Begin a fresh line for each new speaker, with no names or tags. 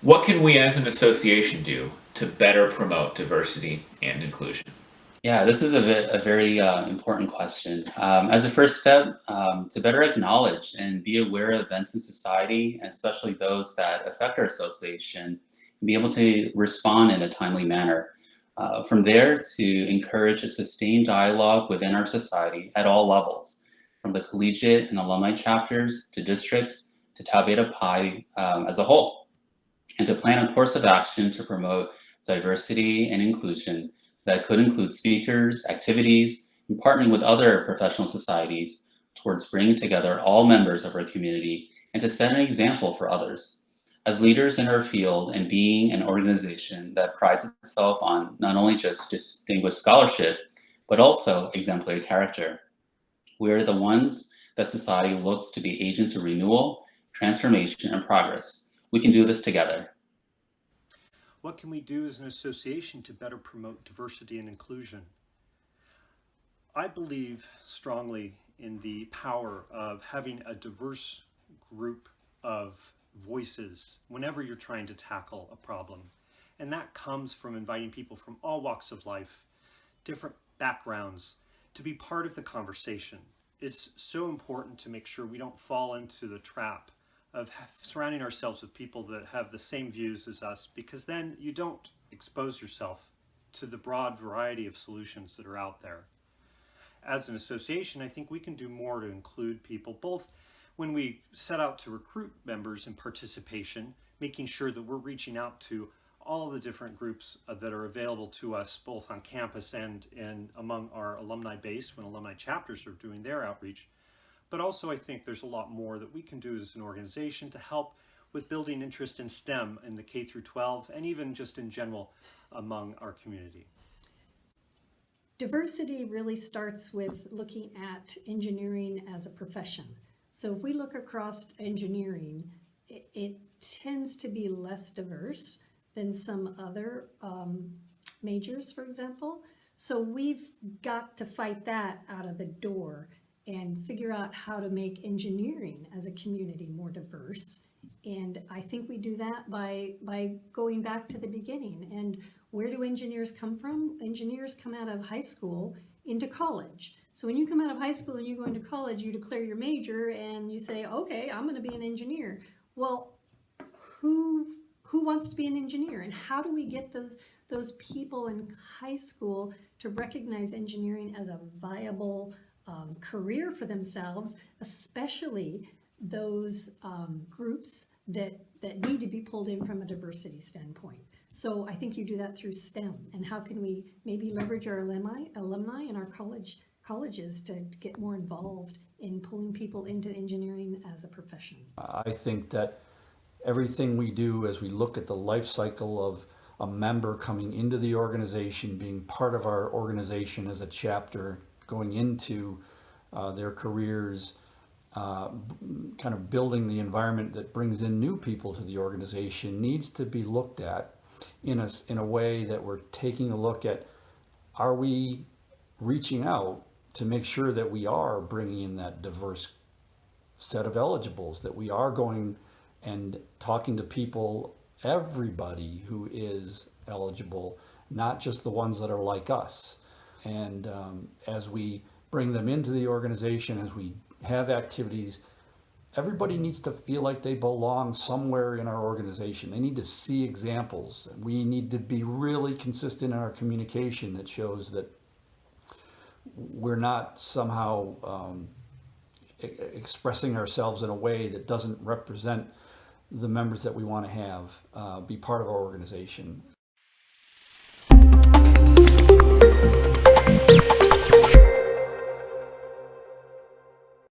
What can we as an association do to better promote diversity and inclusion?
Yeah, this is a very important question. As a first step, to better acknowledge and be aware of events in society, and especially those that affect our association, and be able to respond in a timely manner. From there, to encourage a sustained dialogue within our society at all levels, from the collegiate and alumni chapters to districts to Tau Beta Pi as a whole, and to plan a course of action to promote diversity and inclusion that could include speakers, activities, and partnering with other professional societies towards bringing together all members of our community and to set an example for others. As leaders in our field and being an organization that prides itself on not only just distinguished scholarship, but also exemplary character, we are the ones that society looks to be agents of renewal, transformation, and progress. We can do this together.
What can we do as an association to better promote diversity and inclusion? I believe strongly in the power of having a diverse group of voices whenever you're trying to tackle a problem. And that comes from inviting people from all walks of life, different backgrounds, to be part of the conversation. It's so important to make sure we don't fall into the trap of surrounding ourselves with people that have the same views as us, because then you don't expose yourself to the broad variety of solutions that are out there. As an association, I think we can do more to include people, both when we set out to recruit members in participation, making sure that we're reaching out to all of the different groups that are available to us, both on campus and among our alumni base when alumni chapters are doing their outreach. But also I think there's a lot more that we can do as an organization to help with building interest in STEM in the K through 12 and even just in general among our community.
Diversity really starts with looking at engineering as a profession. So if we look across engineering, it tends to be less diverse than some other majors, for example. So we've got to fight that out of the door and figure out how to make engineering as a community more diverse. And I think we do that by going back to the beginning. And where do engineers come from? Engineers come out of high school into college. So when you come out of high school and you go into college, you declare your major and you say, okay, I'm going to be an engineer. Well, who wants to be an engineer? And how do we get those people in high school to recognize engineering as a viable career for themselves, especially those groups that need to be pulled in from a diversity standpoint. So I think you do that through STEM. And how can we maybe leverage our alumni in our colleges to get more involved in pulling people into engineering as a profession?
I think that everything we do as we look at the life cycle of a member coming into the organization, being part of our organization as a chapter, going into their careers, kind of building the environment that brings in new people to the organization, needs to be looked at in a way that we're taking a look at, are we reaching out to make sure that we are bringing in that diverse set of eligibles, that we are going and talking to people, everybody who is eligible, not just the ones that are like us. And as we bring them into the organization, as we have activities, everybody needs to feel like they belong somewhere in our organization. They need to see examples. We need to be really consistent in our communication that shows that we're not somehow expressing ourselves in a way that doesn't represent the members that we want to have be part of our organization.